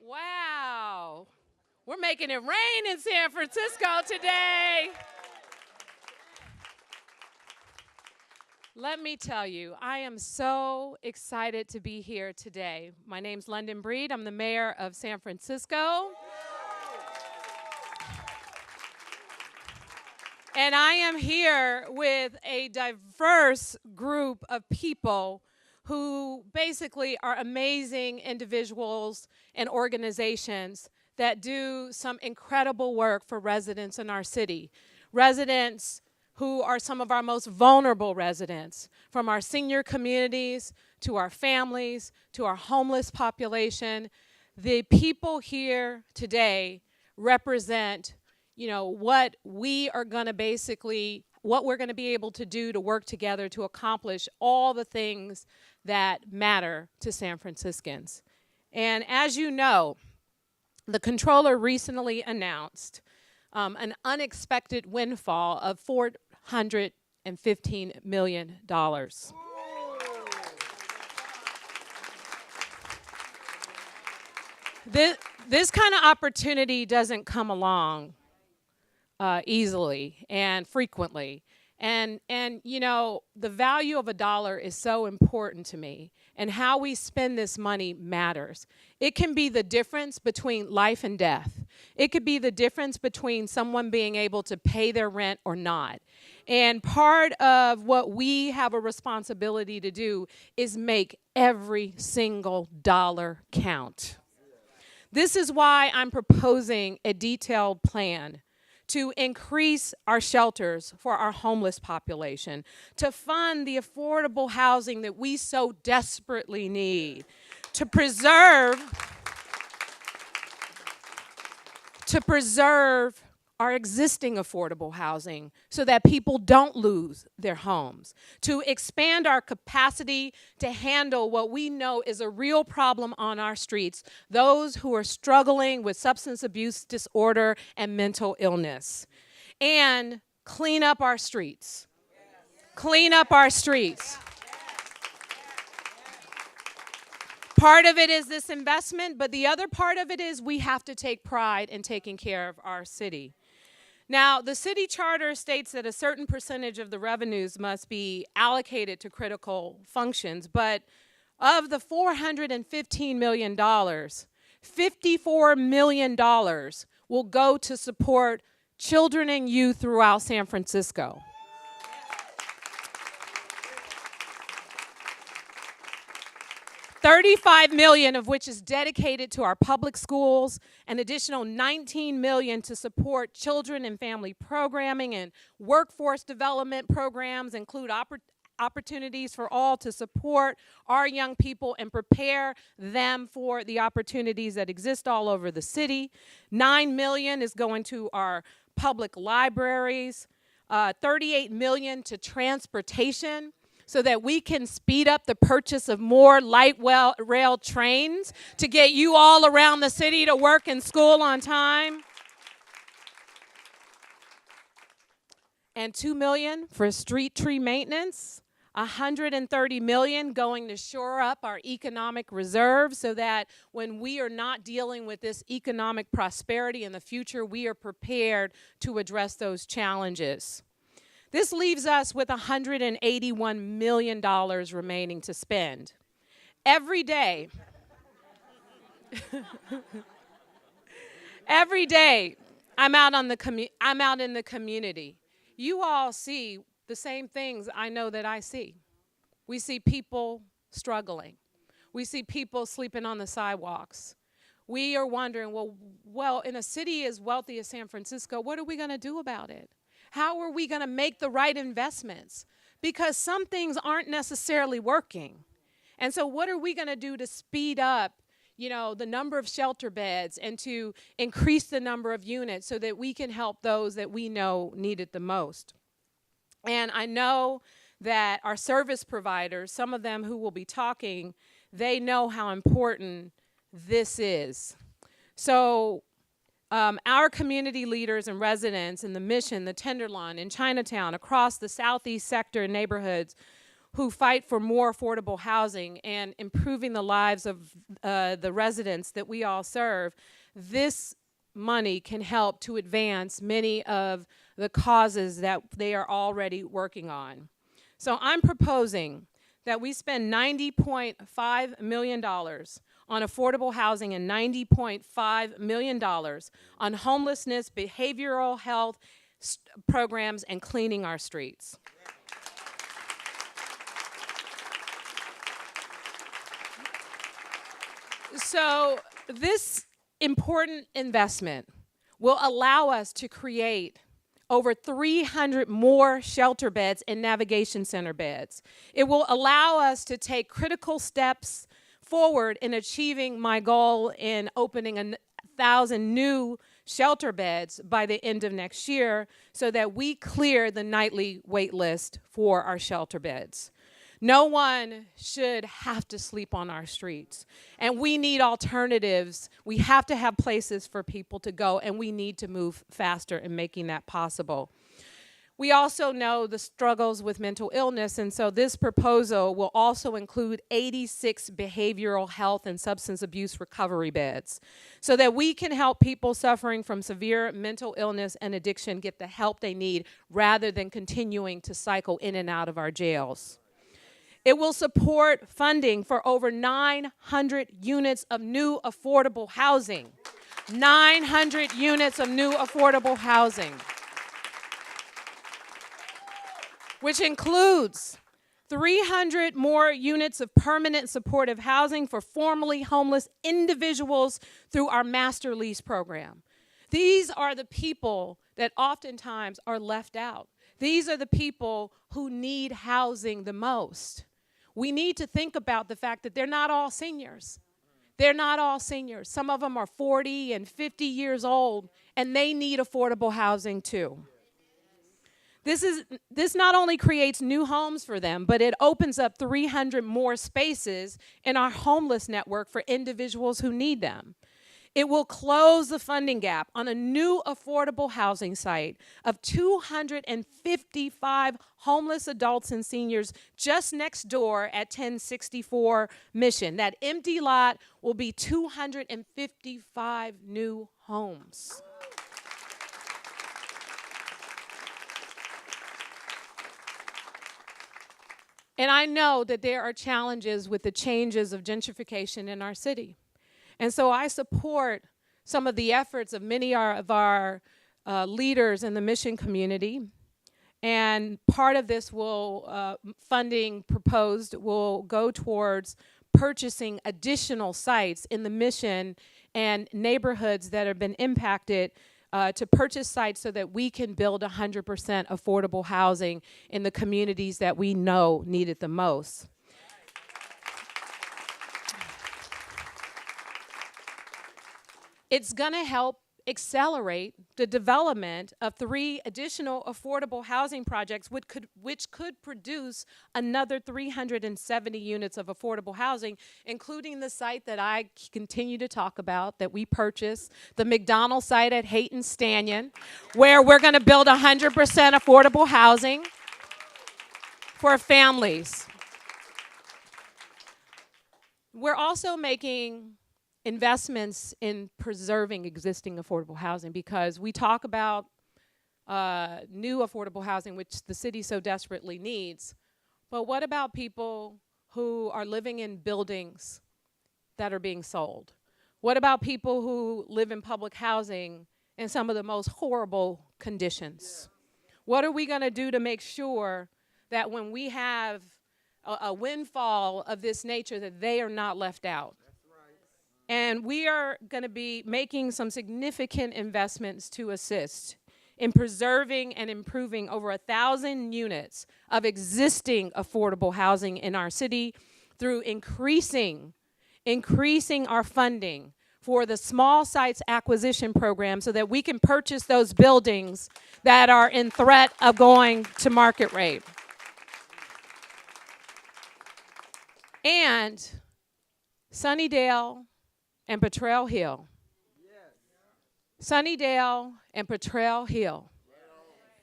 Wow. We're making it rain in San Francisco today. Let me tell you, I am so excited to be here today. My name's London Breed. I'm the mayor of San Francisco. And I am here with a diverse group of people who basically are amazing individuals and organizations that do some incredible work for residents in our city. Residents who are some of our most vulnerable residents, from our senior communities to our families to our homeless population. The people here today represent, what we are going to what we're going to be able to do to work together to accomplish all the things that matter to San Franciscans. And as you know, the controller recently announced an unexpected windfall of $415 million. This kind of opportunity doesn't come along easily and frequently. And the value of a dollar is so important to me, and how we spend this money matters. It can be the difference between life and death. It could be the difference between someone being able to pay their rent or not. And part of what we have a responsibility to do is make every single dollar count. This is why I'm proposing a detailed plan to increase our shelters for our homeless population, to fund the affordable housing that we so desperately need, to preserve our existing affordable housing so that people don't lose their homes, to expand our capacity to handle what we know is a real problem on our streets, those who are struggling with substance abuse disorder and mental illness, and clean up our streets. Clean up our streets. Part of it is this investment, but the other part of it is we have to take pride in taking care of our city. Now, the city charter states that a certain percentage of the revenues must be allocated to critical functions, but of the $415 million, $54 million will go to support children and youth throughout San Francisco. $35 million of which is dedicated to our public schools, an additional $19 million to support children and family programming, and workforce development programs include opportunities for all to support our young people and prepare them for the opportunities that exist all over the city. $9 million is going to our public libraries, $38 million to transportation, so that we can speed up the purchase of more light rail trains to get you all around the city to work and school on time. And $2 million for street tree maintenance. $130 million going to shore up our economic reserves so that when we are not dealing with this economic prosperity in the future, we are prepared to address those challenges. This leaves us with $181 million remaining to spend. Every day, I'm out in the community. You all see the same things I know that I see. We see people struggling. We see people sleeping on the sidewalks. We are wondering, well, in a city as wealthy as San Francisco, what are we going to do about it? How are we going to make the right investments? Because some things aren't necessarily working. And so what are we going to do to speed up, the number of shelter beds and to increase the number of units so that we can help those that we know need it the most? And I know that our service providers, some of them who will be talking, they know how important this is. So our community leaders and residents in the Mission, the Tenderloin, in Chinatown, across the southeast sector and neighborhoods who fight for more affordable housing and improving the lives of the residents that we all serve, this money can help to advance many of the causes that they are already working on. So I'm proposing that we spend $90.5 million on affordable housing and $90.5 million on homelessness, behavioral health programs, and cleaning our streets. So this important investment will allow us to create over 300 more shelter beds and navigation center beds. It will allow us to take critical steps forward in achieving my goal in opening 1,000 new shelter beds by the end of next year so that we clear the nightly wait list for our shelter beds. No one should have to sleep on our streets. And we need alternatives. We have to have places for people to go, and we need to move faster in making that possible. We also know the struggles with mental illness, and so this proposal will also include 86 behavioral health and substance abuse recovery beds so that we can help people suffering from severe mental illness and addiction get the help they need rather than continuing to cycle in and out of our jails. It will support funding for over 900 units of new affordable housing. 900 units of new affordable housing, which includes 300 more units of permanent supportive housing for formerly homeless individuals through our master lease program. These are the people that oftentimes are left out. These are the people who need housing the most. We need to think about the fact that they're not all seniors. They're not all seniors. Some of them are 40 and 50 years old, and they need affordable housing too. This not only creates new homes for them, but it opens up 300 more spaces in our homeless network for individuals who need them. It will close the funding gap on a new affordable housing site of 255 homeless adults and seniors just next door at 1064 Mission. That empty lot will be 255 new homes. And I know that there are challenges with the changes of gentrification in our city. And so I support some of the efforts of many of our leaders in the Mission community. And part of this funding proposed will go towards purchasing additional sites in the Mission and neighborhoods that have been impacted to purchase sites so that we can build 100% affordable housing in the communities that we know need it the most. It's going to help accelerate the development of 3 additional affordable housing projects which could produce another 370 units of affordable housing, including the site that I continue to talk about that we purchased, the McDonald's site at Hayton Stanton, where we're going to build 100% affordable housing for families. We're also making investments in preserving existing affordable housing because we talk about new affordable housing, which the city so desperately needs. But what about people who are living in buildings that are being sold? What about people who live in public housing in some of the most horrible conditions? What are we going to do to make sure that when we have a windfall of this nature that they are not left out? And we are going to be making some significant investments to assist in preserving and improving over 1,000 units of existing affordable housing in our city through increasing our funding for the small sites acquisition program so that we can purchase those buildings that are in threat of going to market rate. And Sunnydale and Potrero Hill. Sunnydale and Potrero Hill.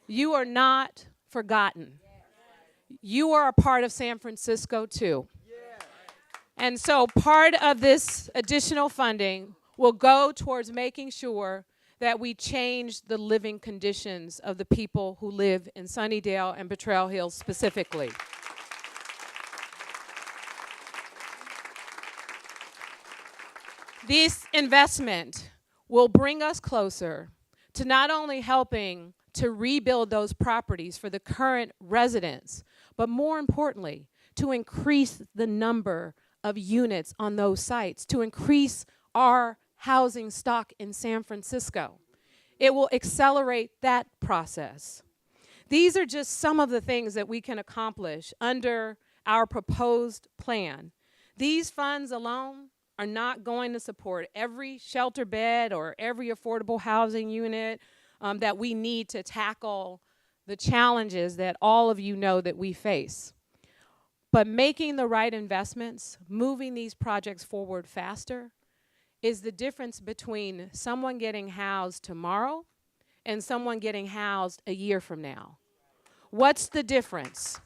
You are not forgotten. You are a part of San Francisco too. And so part of this additional funding will go towards making sure that we change the living conditions of the people who live in Sunnydale and Betrayal Hills specifically. This investment will bring us closer to not only helping to rebuild those properties for the current residents, but more importantly, to increase the number of units on those sites, to increase our housing stock in San Francisco. It will accelerate that process. These are just some of the things that we can accomplish under our proposed plan. These funds alone are not going to support every shelter bed or every affordable housing unit that we need to tackle the challenges that all of you know that we face. But making the right investments, moving these projects forward faster, is the difference between someone getting housed tomorrow and someone getting housed a year from now. What's the difference?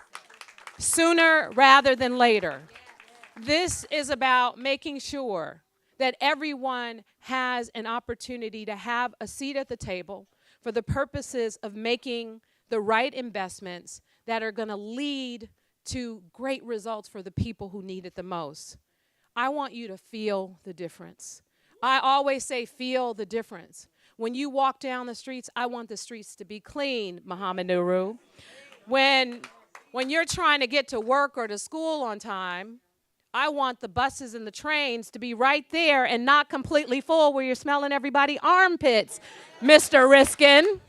Sooner rather than later. This is about making sure that everyone has an opportunity to have a seat at the table for the purposes of making the right investments that are going to lead to great results for the people who need it the most. I want you to feel the difference. I always say feel the difference. When you walk down the streets, I want the streets to be clean, Muhammad Nuru. When you're trying to get to work or to school on time, I want the buses and the trains to be right there and not completely full where you're smelling everybody's armpits, Mr. Riskin.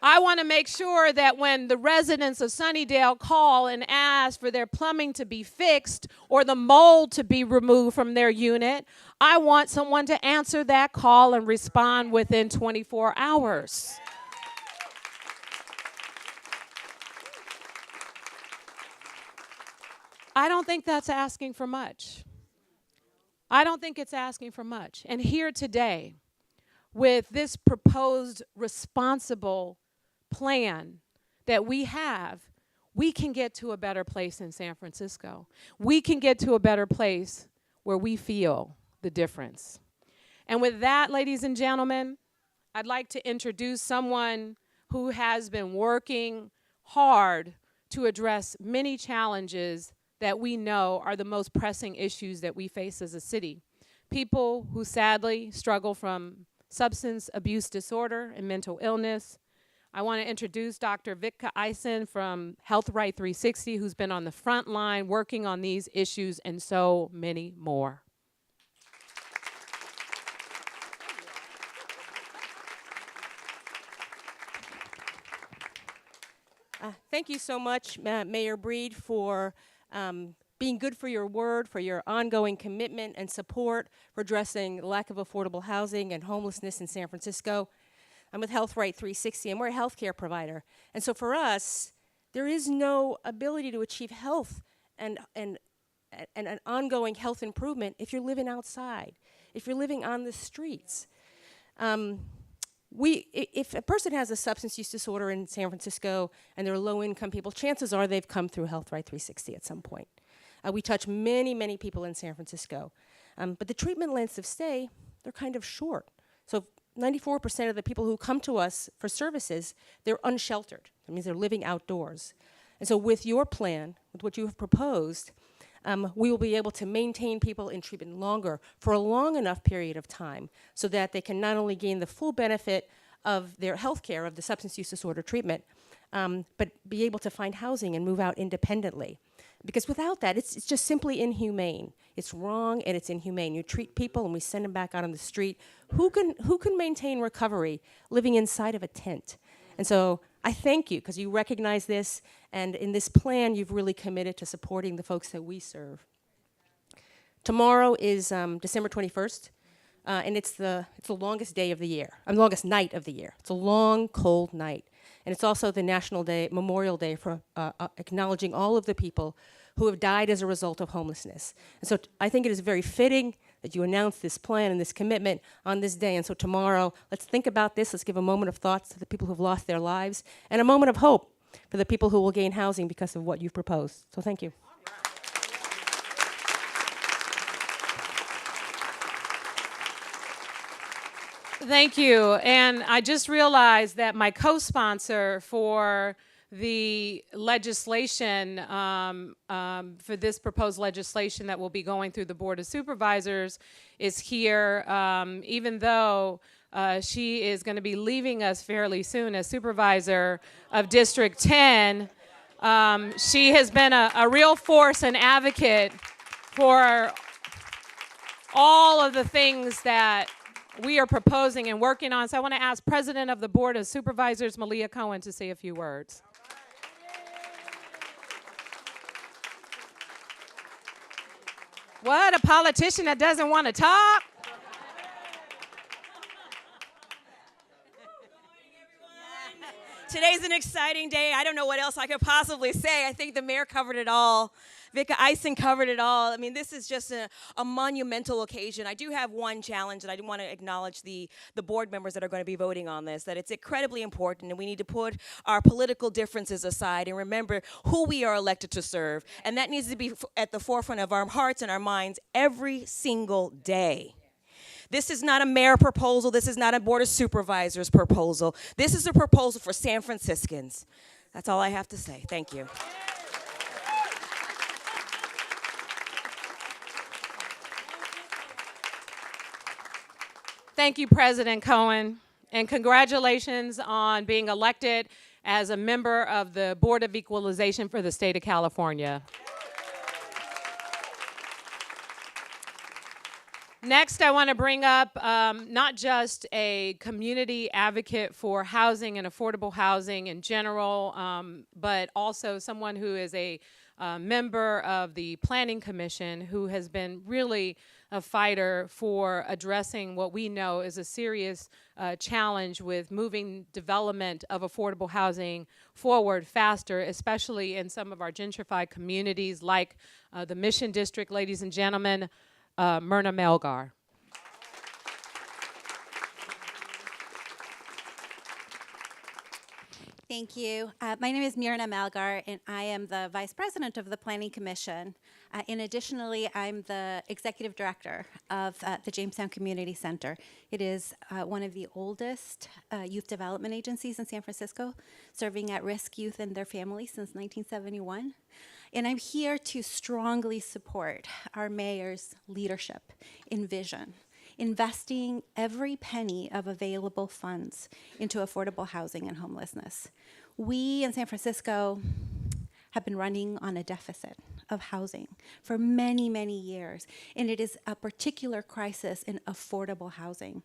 I want to make sure that when the residents of Sunnydale call and ask for their plumbing to be fixed or the mold to be removed from their unit, I want someone to answer that call and respond within 24 hours. I don't think that's asking for much. I don't think it's asking for much. And here today, with this proposed responsible plan that we have, we can get to a better place in San Francisco. We can get to a better place where we feel the difference. And with that, ladies and gentlemen, I'd like to introduce someone who has been working hard to address many challenges that we know are the most pressing issues that we face as a city. People who sadly struggle from substance abuse disorder and mental illness. I want to introduce Dr. Vitka Eisen from Health Right 360, who's been on the front line working on these issues and so many more. Thank you so much, Mayor Breed, for being good for your word, for your ongoing commitment and support for addressing the lack of affordable housing and homelessness in San Francisco. I'm with Health Right 360, and we're a healthcare provider. And so for us, there is no ability to achieve health and an ongoing health improvement if you're living outside, if you're living on the streets. If a person has a substance use disorder in San Francisco and they're low-income people, chances are they've come through Health Right 360 at some point. We touch many, many people in San Francisco. But the treatment lengths of stay, they're kind of short. So 94% of the people who come to us for services, they're unsheltered. That means they're living outdoors. And so with your plan, with what you have proposed, we will be able to maintain people in treatment longer for a long enough period of time so that they can not only gain the full benefit of their health care, of the substance use disorder treatment, but be able to find housing and move out independently. Because without that, it's just simply inhumane. It's wrong and it's inhumane. You treat people and we send them back out on the street. Who can maintain recovery living inside of a tent? And so I thank you because you recognize this, and in this plan, you've really committed to supporting the folks that we serve. Tomorrow is December 21st, and it's the longest day of the year, longest night of the year. It's a long, cold night. And it's also the National Day, Memorial Day for acknowledging all of the people who have died as a result of homelessness. And so I think it is very fitting that you announce this plan and this commitment on this day. And so tomorrow, let's think about this. Let's give a moment of thoughts to the people who've lost their lives and a moment of hope for the people who will gain housing because of what you've proposed. So thank you. Thank you. And I just realized that my co-sponsor for the legislation, for this proposed legislation that will be going through the Board of Supervisors is here, even though she is going to be leaving us fairly soon as supervisor of District 10. She has been a real force and advocate for all of the things that we are proposing and working on. So I want to ask President of the Board of Supervisors, Malia Cohen, to say a few words. What, a politician that doesn't want to talk? Today's an exciting day. I don't know what else I could possibly say. I think the mayor covered it all. Vika Eisen covered it all. I mean, this is just a monumental occasion. I do have one challenge, and I do want to acknowledge the board members that are going to be voting on this, that it's incredibly important, and we need to put our political differences aside and remember who we are elected to serve. And that needs to be at the forefront of our hearts and our minds every single day. This is not a mayor proposal. This is not a Board of Supervisors proposal. This is a proposal for San Franciscans. That's all I have to say. Thank you. Thank you, President Cohen, and congratulations on being elected as a member of the Board of Equalization for the state of California. Next, I want to bring up not just a community advocate for housing and affordable housing in general, but also someone who is a member of the Planning Commission who has been really a fighter for addressing what we know is a serious challenge with moving development of affordable housing forward faster, especially in some of our gentrified communities like the Mission District, ladies and gentlemen, Myrna Melgar. Thank you. My name is Myrna Malgar, and I am the Vice President of the Planning Commission. And additionally, I'm the Executive Director of the Jamestown Community Center. It is one of the oldest youth development agencies in San Francisco, serving at-risk youth and their families since 1971. And I'm here to strongly support our mayor's leadership and vision, investing every penny of available funds into affordable housing and homelessness. We in San Francisco have been running on a deficit of housing for many, many years, and it is a particular crisis in affordable housing.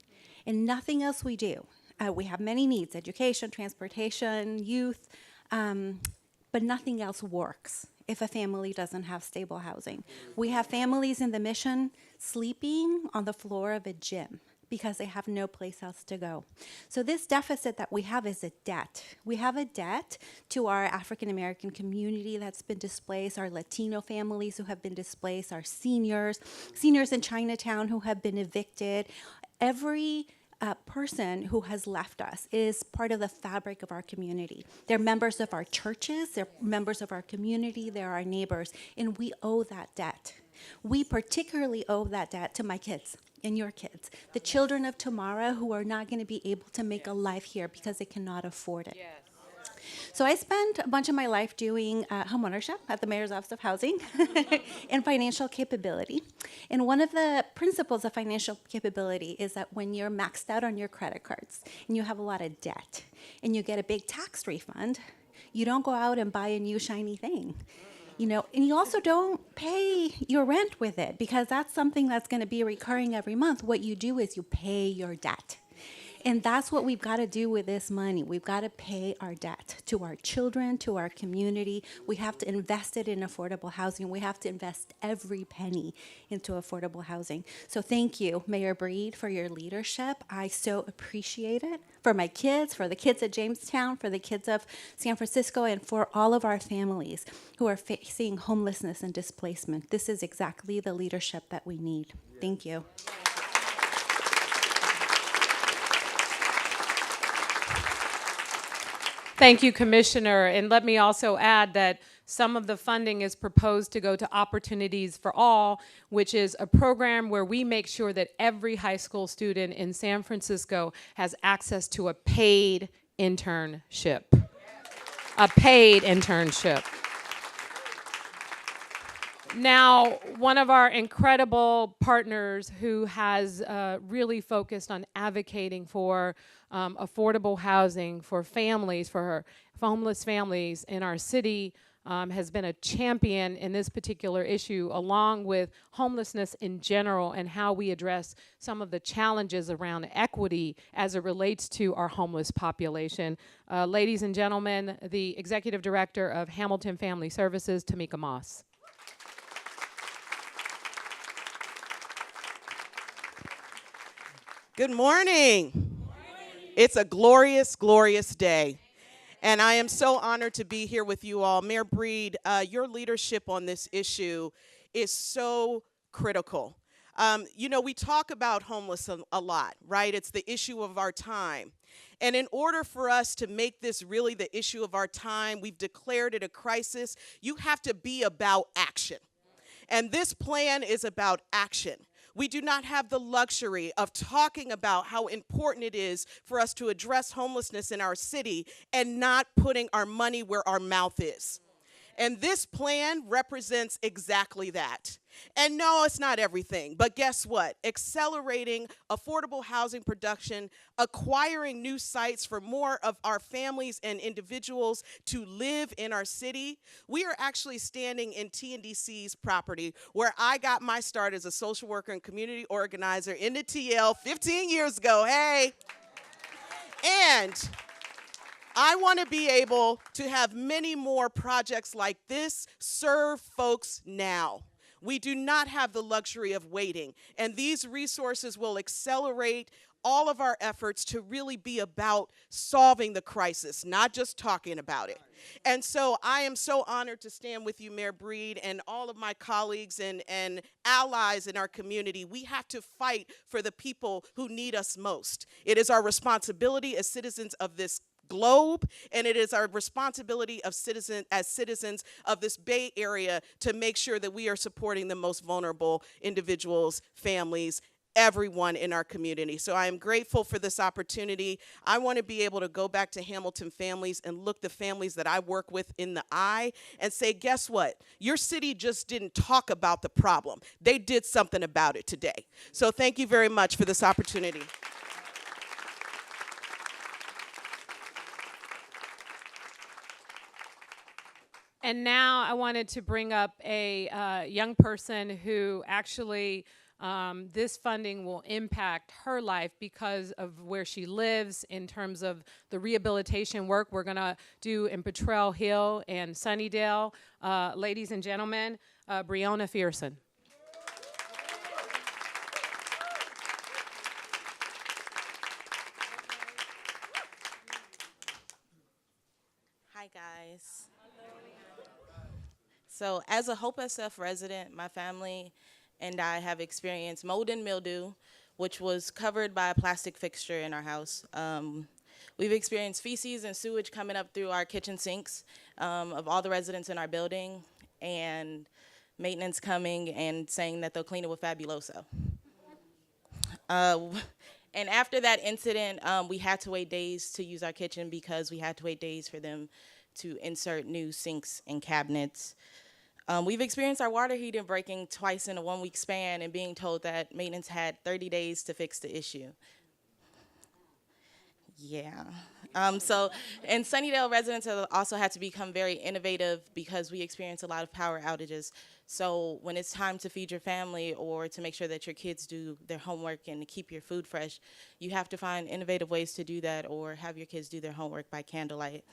And nothing else we do. We have many needs: education, transportation, youth, but nothing else works if a family doesn't have stable housing. We have families in the Mission sleeping on the floor of a gym because they have no place else to go. So this deficit that we have is a debt. We have a debt to our African American community that's been displaced, our Latino families who have been displaced, our seniors in Chinatown who have been evicted. Every person who has left us is part of the fabric of our community. They're members of our churches, they're members of our community, they're our neighbors, and we owe that debt. We particularly owe that debt to my kids and your kids, the children of tomorrow who are not going to be able to make a life here because they cannot afford it. Yes. So I spent a bunch of my life doing homeownership at the Mayor's Office of Housing and financial capability. And one of the principles of financial capability is that when you're maxed out on your credit cards and you have a lot of debt and you get a big tax refund, you don't go out and buy a new shiny thing. You know, and you also don't pay your rent with it because that's something that's going to be recurring every month. What you do is you pay your debt. And that's what we've got to do with this money. We've got to pay our debt to our children, to our community. We have to invest it in affordable housing. We have to invest every penny into affordable housing. So thank you, Mayor Breed, for your leadership. I so appreciate it. For my kids, for the kids at Jamestown, for the kids of San Francisco, and for all of our families who are facing homelessness and displacement. This is exactly the leadership that we need. Thank you. Thank you, Commissioner. And let me also add that some of the funding is proposed to go to Opportunities for All, which is a program where we make sure that every high school student in San Francisco has access to a paid internship. A paid internship. Now, one of our incredible partners who has really focused on advocating for affordable housing for families, for homeless families in our city, has been a champion in this particular issue, along with homelessness in general and how we address some of the challenges around equity as it relates to our homeless population. Ladies and gentlemen, the Executive Director of Hamilton Family Services, Tamika Moss. Good morning. It's a glorious, glorious day. And I am so honored to be here with you all. Mayor Breed, your leadership on this issue is so critical. You know, we talk about homeless a lot, right? It's the issue of our time. And in order for us to make this really the issue of our time, we've declared it a crisis. You have to be about action. And this plan is about action. We do not have the luxury of talking about how important it is for us to address homelessness in our city and not putting our money where our mouth is. And this plan represents exactly that. And no, it's not everything, but guess what? Accelerating affordable housing production, acquiring new sites for more of our families and individuals to live in our city. We are actually standing in TNDC's property, where I got my start as a social worker and community organizer in the TL 15 years ago. Hey! And I want to be able to have many more projects like this serve folks now. We do not have the luxury of waiting, and these resources will accelerate all of our efforts to really be about solving the crisis, not just talking about it. And so I am so honored to stand with you, Mayor Breed, and all of my colleagues and allies in our community. We have to fight for the people who need us most. It is our responsibility as citizens of this globe, and it is our responsibility as citizens of this Bay Area to make sure that we are supporting the most vulnerable individuals, families, everyone in our community. So I am grateful for this opportunity. I want to be able to go back to Hamilton families and look the families that I work with in the eye and say, guess what? Your city just didn't talk about the problem. They did something about it today. So thank you very much for this opportunity. And now I wanted to bring up a young person who actually this funding will impact her life because of where she lives in terms of the rehabilitation work we're going to do in Potrero Hill and Sunnydale. Ladies and gentlemen, Breonna Fearson. Hi, guys. So as a Hope SF resident, my family and I have experienced mold and mildew, which was covered by a plastic fixture in our house. We've experienced feces and sewage coming up through our kitchen sinks of all the residents in our building, and maintenance coming and saying that they'll clean it with Fabuloso. And after that incident, we had to wait days to use our kitchen because we had to wait days for them to insert new sinks and cabinets. We've experienced our water heater breaking twice in a 1 week span and being told that maintenance had 30 days to fix the issue. Yeah. So, and Sunnydale residents have also had to become very innovative because we experience a lot of power outages. So when it's time to feed your family or to make sure that your kids do their homework and to keep your food fresh, you have to find innovative ways to do that or have your kids do their homework by candlelight.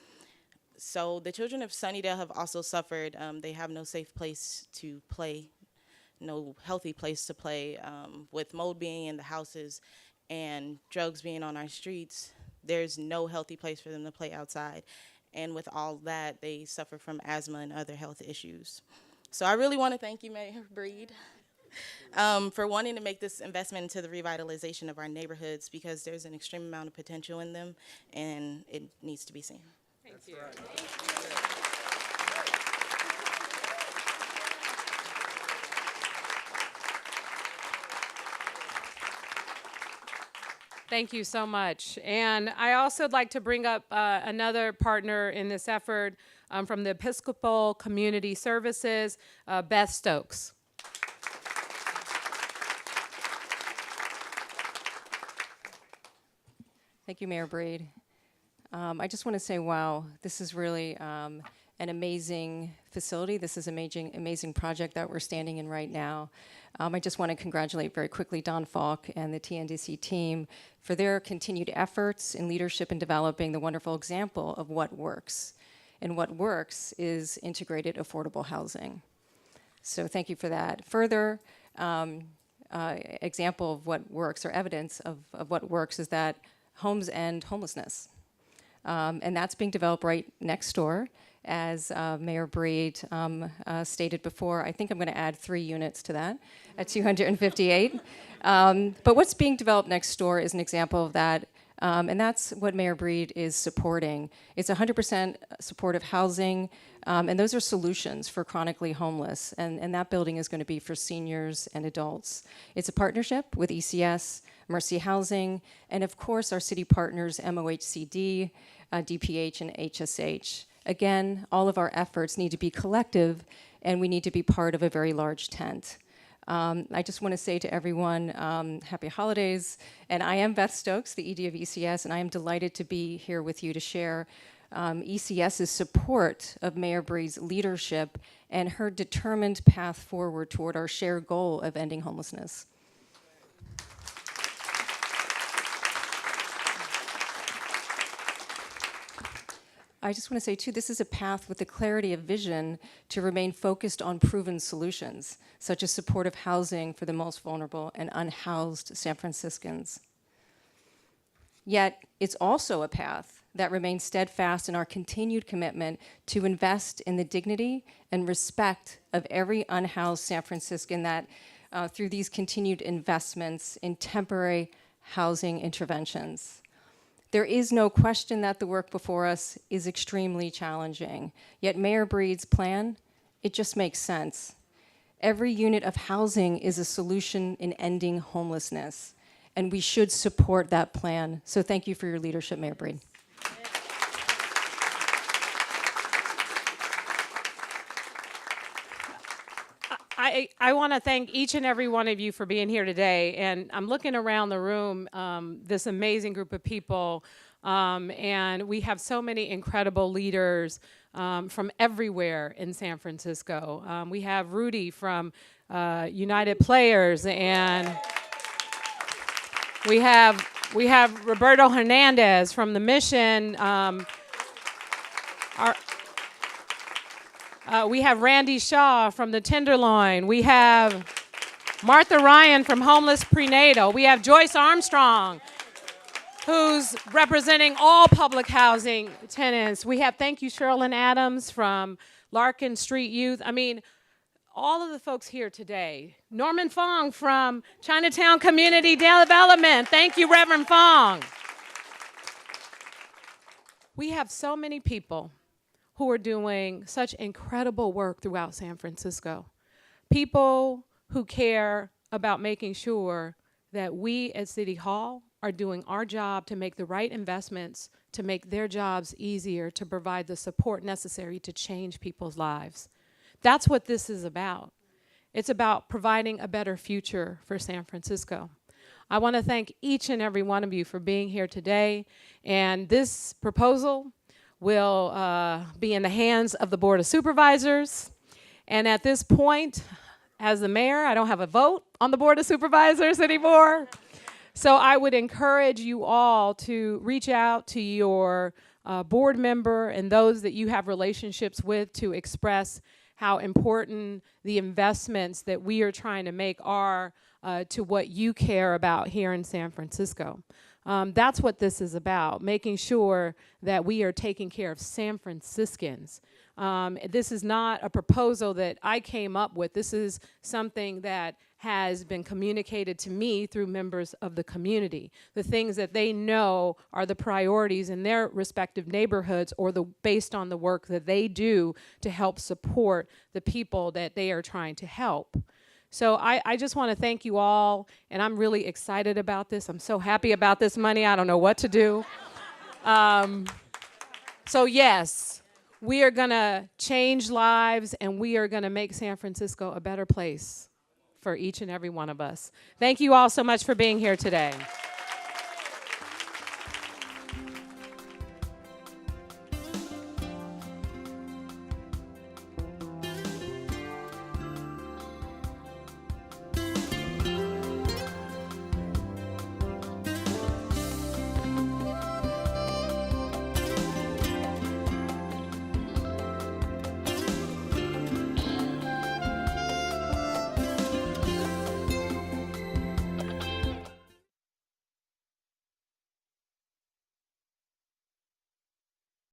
So the children of Sunnydale have also suffered. They have no safe place to play, no healthy place to play. With mold being in the houses and drugs being on our streets, there's no healthy place for them to play outside. And with all that, they suffer from asthma and other health issues. So I really want to thank you, Mayor Breed, for wanting to make this investment into the revitalization of our neighborhoods because there's an extreme amount of potential in them and it needs to be seen. Thank you so much. And I also would like to bring up another partner in this effort from the Episcopal Community Services, Beth Stokes. Thank you, Mayor Breed. I just want to say, wow, this is really an amazing facility. This is an amazing project that we're standing in right now. I just want to congratulate very quickly Don Falk and the TNDC team for their continued efforts in leadership in developing the wonderful example of what works. And what works is integrated affordable housing. So thank you for that. Further example of what works, or evidence of what works, is that homes end homelessness. And that's being developed right next door. As Mayor Breed stated before, I think I'm going to add 3 units to that at 258. But what's being developed next door is an example of that. And that's what Mayor Breed is supporting. It's 100% supportive housing, and those are solutions for chronically homeless. And that building is going to be for seniors and adults. It's a partnership with ECS, Mercy Housing, and of course our city partners, MOHCD, DPH, and HSH. Again, all of our efforts need to be collective, and we need to be part of a very large tent. I just want to say to everyone, happy holidays. And I am Beth Stokes, the ED of ECS, and I am delighted to be here with you to share ECS's support of Mayor Breed's leadership and her determined path forward toward our shared goal of ending homelessness. I just want to say, too, this is a path with the clarity of vision to remain focused on proven solutions, such as supportive housing for the most vulnerable and unhoused San Franciscans. Yet, it's also a path that remains steadfast in our continued commitment to invest in the dignity and respect of every unhoused San Franciscan, that through these continued investments in temporary housing interventions. There is no question that the work before us is extremely challenging. Yet Mayor Breed's plan, it just makes sense. Every unit of housing is a solution in ending homelessness, and we should support that plan. So thank you for your leadership, Mayor Breed. I want to thank each and every one of you for being here today. And I'm looking around the room, this amazing group of people, and we have so many incredible leaders from everywhere in San Francisco. We have Rudy from United Players, and we have Roberto Hernandez from the Mission. We have Randy Shaw from the Tenderloin. We have Martha Ryan from Homeless Prenatal. We have Joyce Armstrong, who's representing all public housing tenants. We have, thank you, Sherilyn Adams from Larkin Street Youth. I mean, all of the folks here today. Norman Fong from Chinatown Community Development. Thank you, Reverend Fong. We have so many people who are doing such incredible work throughout San Francisco. People who care about making sure that we at City Hall are doing our job to make the right investments, to make their jobs easier, to provide the support necessary to change people's lives. That's what this is about. It's about providing a better future for San Francisco. I want to thank each and every one of you for being here today, and this proposal will be in the hands of the Board of Supervisors. And at this point, as the mayor, I don't have a vote on the Board of Supervisors anymore. So I would encourage you all to reach out to your board member and those that you have relationships with to express how important the investments that we are trying to make are to what you care about here in San Francisco. That's what this is about, making sure that we are taking care of San Franciscans. This is not a proposal that I came up with. This is something that has been communicated to me through members of the community. The things that they know are the priorities in their respective neighborhoods or based on the work that they do to help support the people that they are trying to help. So I just want to thank you all, and I'm really excited about this. I'm so happy about this money. I don't know what to do. So yes, we are going to change lives, and we are going to make San Francisco a better place for each and every one of us. Thank you all so much for being here today.